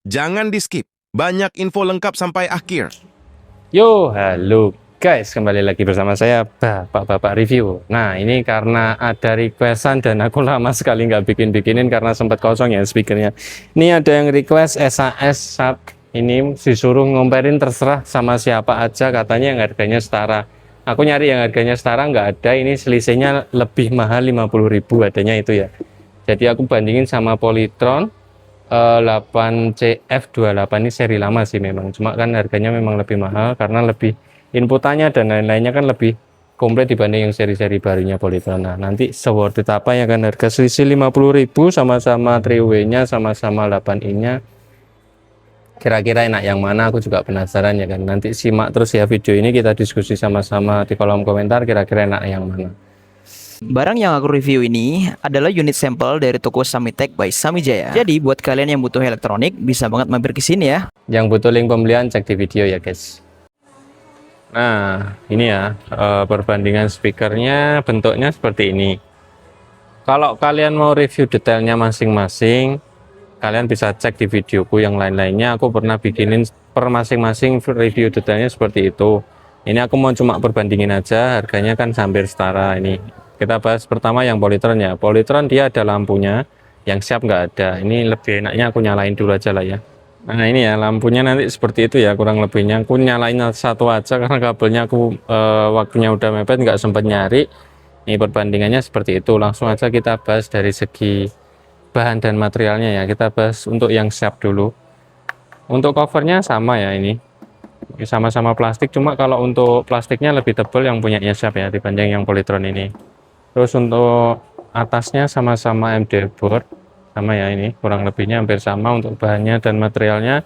Jangan di-skip. Banyak info lengkap sampai akhir. Yo, halo guys, kembali lagi bersama saya Bapak Review. Nah, ini karena ada requestan dan aku lama sekali nggak bikinin karena sempat kosong ya speakernya. Ini ada yang request SAS Sharp, ini disuruh ngomperin terserah sama siapa aja, katanya yang harganya setara. Aku nyari yang harganya setara nggak ada, ini selisihnya lebih mahal 50.000 adanya itu ya. Jadi aku bandingin sama Polytron 8CF28, ini seri lama sih memang, cuma kan harganya memang lebih mahal karena lebih inputannya dan lain-lainnya kan lebih komplit dibanding yang seri-seri barunya Polytron. Nah, nanti se-worth it apa ya kan, harga selisih 50.000, sama-sama 3W nya, sama-sama 8i nya, kira-kira enak yang mana, aku juga penasaran ya kan. Nanti simak terus ya video ini, kita diskusi sama-sama di kolom komentar kira-kira enak yang mana. Barang yang aku review ini adalah unit sampel dari toko Samitech by Samijaya. Jadi buat kalian yang butuh elektronik bisa banget mampir ke sini ya. Yang butuh link pembelian cek di video ya guys. Nah, ini ya perbandingan speakernya, bentuknya seperti ini. Kalau kalian mau review detailnya masing-masing, kalian bisa cek di videoku yang lain-lainnya. Aku pernah bikinin per masing-masing review detailnya seperti itu. Ini aku mau cuma perbandingin aja, harganya kan hampir setara. Ini kita bahas pertama yang Polytron ya. Polytron dia ada lampunya, yang siap nggak ada. Ini lebih enaknya aku nyalain dulu aja lah ya. Nah, ini ya lampunya nanti seperti itu ya, kurang lebihnya. Aku nyalain satu aja karena kabelnya aku waktunya udah mepet, nggak sempat nyari. Ini perbandingannya seperti itu. Langsung aja kita bahas dari segi bahan dan materialnya ya. Kita bahas untuk yang siap dulu. Untuk covernya sama ya, ini sama-sama plastik, cuma kalau untuk plastiknya lebih tebal yang punyanya siap ya dibanding yang Polytron ini. Terus untuk atasnya sama-sama MDF board, sama ya, ini kurang lebihnya hampir sama untuk bahannya dan materialnya.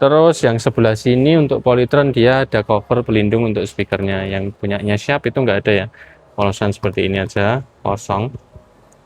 Terus yang sebelah sini untuk Polytron dia ada cover pelindung untuk speakernya, yang punyanya siap itu nggak ada ya, polosan seperti ini aja kosong,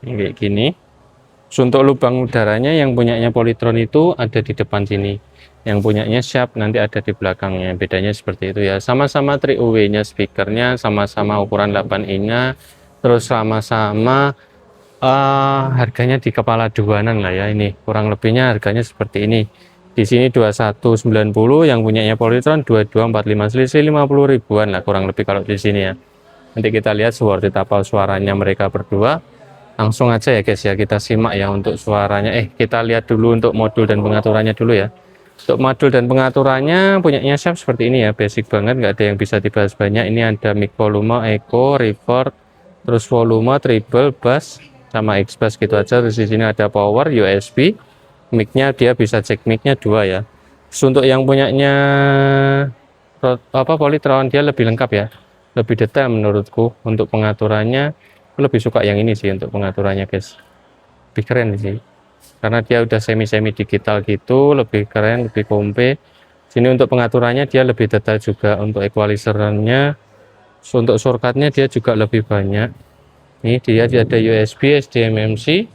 ini kayak gini. Terus untuk lubang udaranya yang punyanya Polytron itu ada di depan sini, yang punyanya siap nanti ada di belakangnya. Bedanya seperti itu ya, sama-sama 3W nya speakernya, sama-sama ukuran 8i nya, terus sama-sama harganya di kepala duanan lah ya. Ini kurang lebihnya harganya seperti ini. Di sini 2190, yang punyanya Polytron 2245, selisih 50.000-an lah kurang lebih kalau di sini ya. Nanti kita lihat worth it apa suaranya mereka berdua. Langsung aja ya guys ya, kita simak ya untuk suaranya. Kita lihat dulu untuk modul dan pengaturannya dulu ya. Untuk modul dan pengaturannya punyanya Sharp seperti ini ya, basic banget, nggak ada yang bisa dibahas banyak. Ini ada mic volume, echo, reverb, terus volume, treble, bass, sama X-bass gitu aja. Terus di sini ada power, USB, mic-nya dia bisa cek mic-nya 2 ya. Terus untuk yang punyanya Polytron dia lebih lengkap ya, lebih detail menurutku. Untuk pengaturannya lebih suka yang ini sih untuk pengaturannya guys, lebih keren sih karena dia udah semi digital gitu, lebih keren, lebih kompe. Sini untuk pengaturannya dia lebih detail juga. Untuk equalizernya, untuk shortcutnya dia juga lebih banyak. Ini dia ada USB, SDMMC,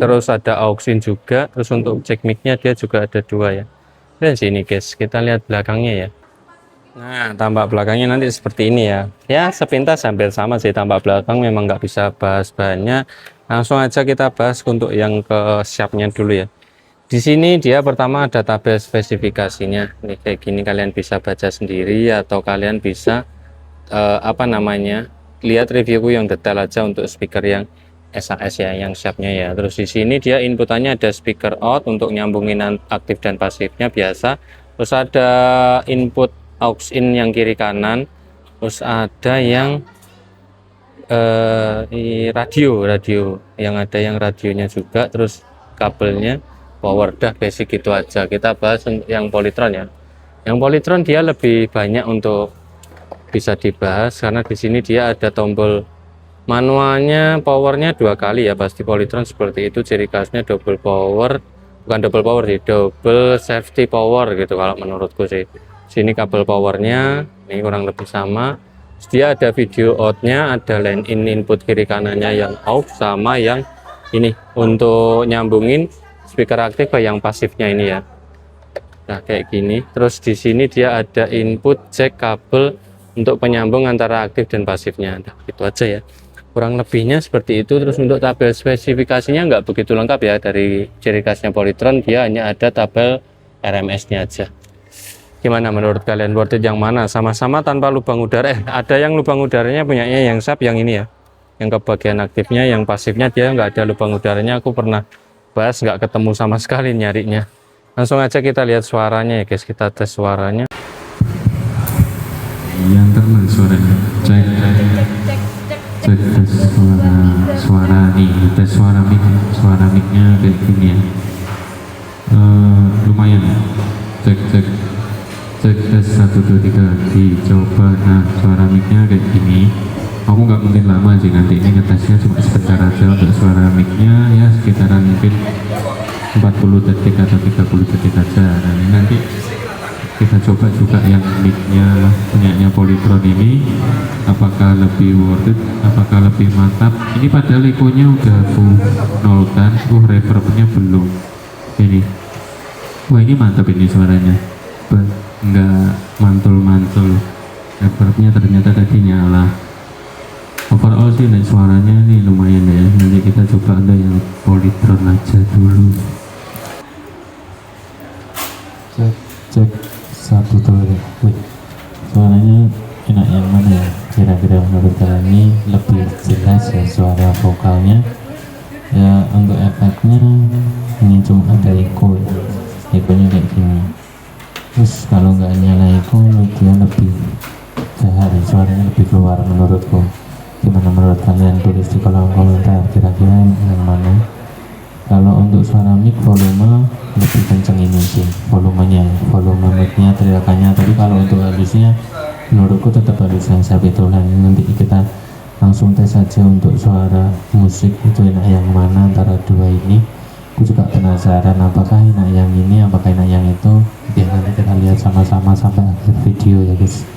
terus ada aux in juga. Terus untuk cek mic-nya dia juga ada 2 ya. Dan sini guys, kita lihat belakangnya ya. Nah, tampak belakangnya nanti seperti ini ya. Ya, sepintas hampir sama sih tampak belakang, memang nggak bisa bahas banyak. Langsung aja kita bahas untuk yang ke siapnya dulu ya. Di sini dia pertama ada tabel spesifikasinya. Nih kayak gini, kalian bisa baca sendiri atau kalian bisa lihat reviewku yang detail aja untuk speaker yang SAS ya, yang siapnya ya. Terus di sini dia inputannya ada speaker out untuk nyambungin aktif dan pasifnya biasa. Terus ada input aux in yang kiri kanan, terus ada yang radio yang ada yang radionya juga, terus kabelnya, power, dah basic gitu aja. Kita bahas yang Polytron ya. Yang Polytron dia lebih banyak untuk bisa dibahas karena di sini dia ada tombol manualnya, powernya 2 kali ya, pasti Polytron seperti itu. Ciri khasnya double power, bukan double power sih, double safety power gitu kalau menurutku sih. Sini kabel powernya ini kurang lebih sama. Dia ada video outnya, ada line in input kiri kanannya yang off, sama yang ini untuk nyambungin speaker aktif ke yang pasifnya ini ya. Nah kayak gini. Terus di sini dia ada input jack kabel untuk penyambung antara aktif dan pasifnya. Nah, gitu aja ya. kurang lebihnya seperti itu. Terus untuk tabel spesifikasinya nggak begitu lengkap ya. Dari ciri khasnya Polytron, dia hanya ada tabel RMS-nya aja. Gimana menurut kalian, worth it yang mana? Sama-sama tanpa lubang udara. Ada yang lubang udaranya punyanya yang SAP, yang ini ya, yang ke bagian aktifnya. Yang pasifnya dia nggak ada lubang udaranya. Aku pernah bahas, nggak ketemu sama sekali nyarinya. Langsung aja kita lihat suaranya ya guys, kita tes suaranya. Yang termal suaranya, cek tes suara nih, tes suara micnya kayak gini ya. Lumayan, cek tes 1 2 3 dicoba. Nah, suara micnya kayak gini. Aku nggak mungkin lama sih, nanti ini ngetesnya cuma sebentar aja. Untuk suara micnya ya sekitaran mungkin 40 detik atau 30 detik aja. Nah, ini nanti kita coba juga yang micnya punyanya Polytron ini, apakah lebih worth it, apakah lebih mantap. Ini padahal echonya udah full 0 kan, reverbnya belum. Ini, wah ini mantap ini suaranya, nggak mantul-mantul. Reverbnya ternyata tadi nyala. Overall sih nih suaranya nih lumayan ya. Nanti kita coba ada yang Polytron aja dulu. Cek 1 2 3. Suaranya enak yang mana ya? Kira-kira menurut kalian ini lebih jelas ya suara vokalnya? Ya untuk efeknya ini cuma ada echo ya. Echonya kayak gini. Terus kalau nggak nyala echo, dia lebih jahat, suaranya lebih keluar menurutku. Gimana menurut kalian? Tulis di kolom komentar kira-kira yang mana. Kalau untuk suara mic volume lebih kenceng ini sih, volume micnya, teriakannya. Tapi kalau untuk halusnya menurutku tetap harus yang SAP itu. Nanti kita langsung tes saja untuk suara musik itu enak yang mana antara dua ini. Aku juga penasaran apakah enak yang ini, apakah enak yang itu. Biar nanti kita lihat sama-sama sampai akhir video ya guys.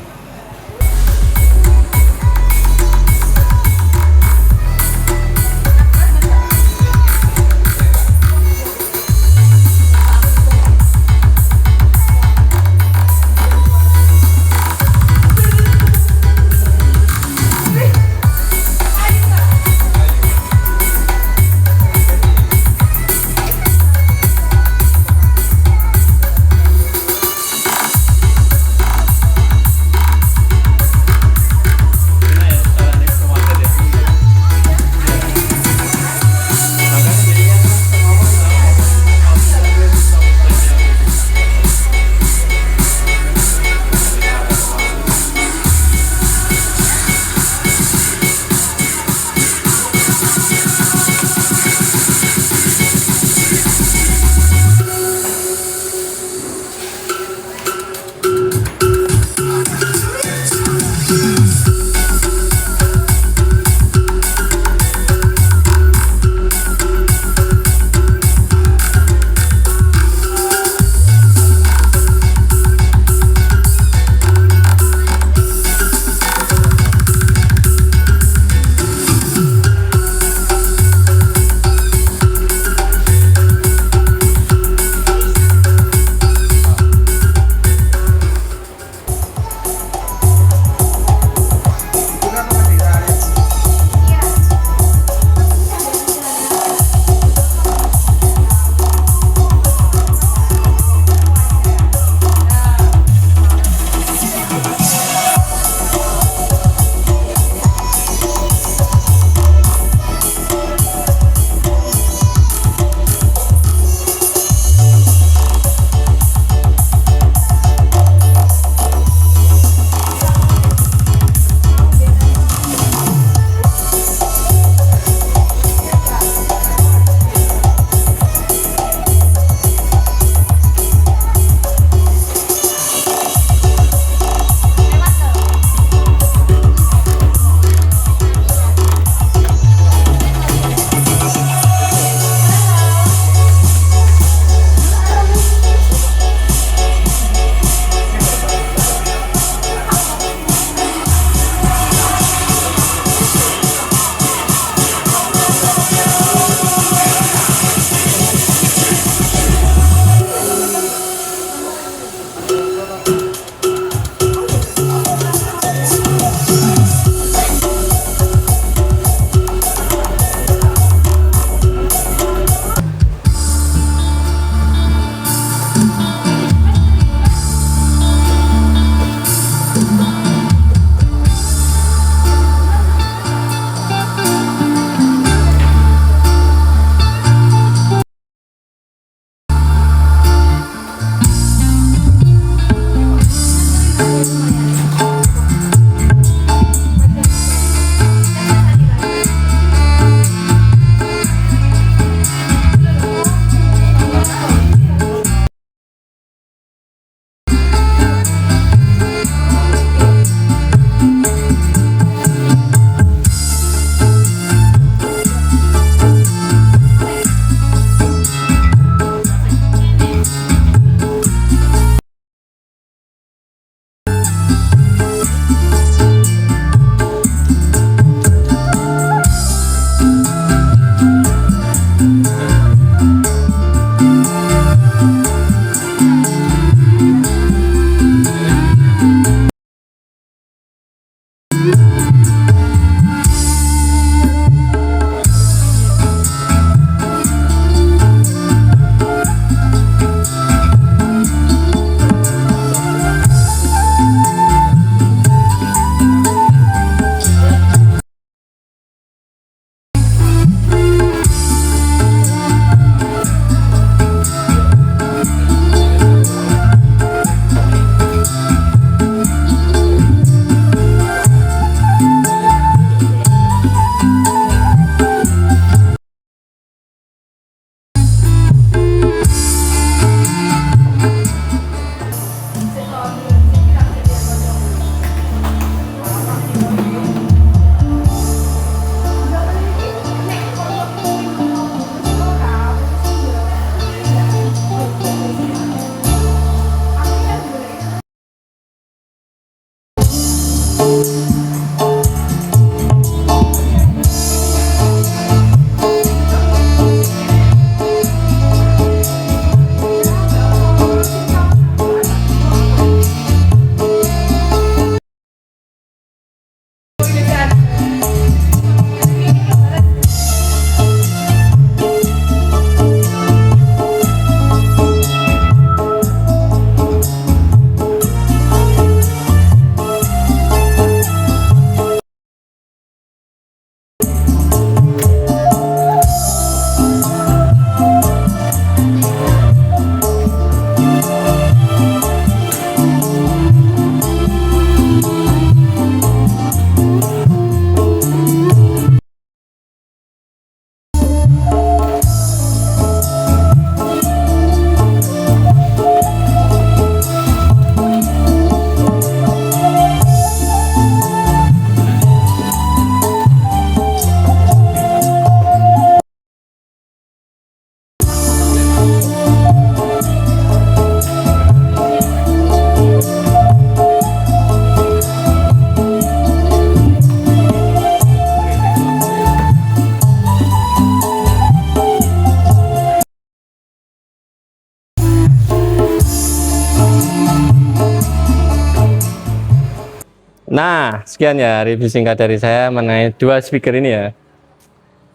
Nah, sekian ya review singkat dari saya mengenai dua speaker ini ya.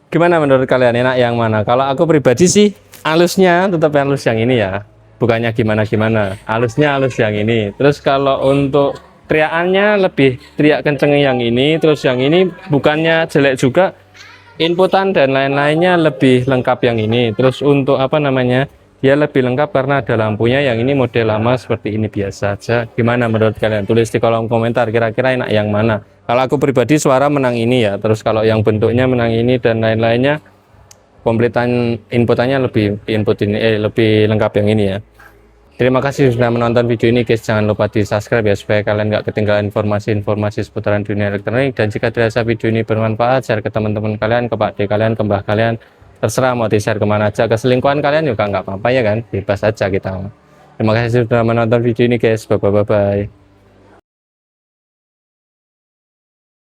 Gimana menurut kalian, enak yang mana? Kalau aku pribadi sih halusnya tetap halus yang ini ya, bukannya gimana-gimana, halusnya halus yang ini. Terus kalau untuk teriakannya lebih teriak kenceng yang ini, terus yang ini bukannya jelek juga, inputan dan lain-lainnya lebih lengkap yang ini. Terus untuk apa namanya, dia lebih lengkap karena ada lampunya. Yang ini model lama seperti ini biasa aja. Gimana menurut kalian? Tulis di kolom komentar kira-kira enak yang mana. Kalau aku pribadi suara menang ini ya. Terus kalau yang bentuknya menang ini dan lain-lainnya, kompletan inputannya lebih lebih lengkap yang ini ya. Terima kasih sudah menonton video ini guys. Jangan lupa di subscribe ya supaya kalian nggak ketinggalan informasi-informasi seputaran dunia elektronik. Dan jika dirasa video ini bermanfaat, share ke teman-teman kalian, ke pakde kalian, ke mbah kalian. Terserah mau di-share kemana aja. Ke selingkuhan kalian juga nggak apa-apa ya kan. Bebas aja kita. Terima kasih sudah menonton video ini guys. Bye-bye.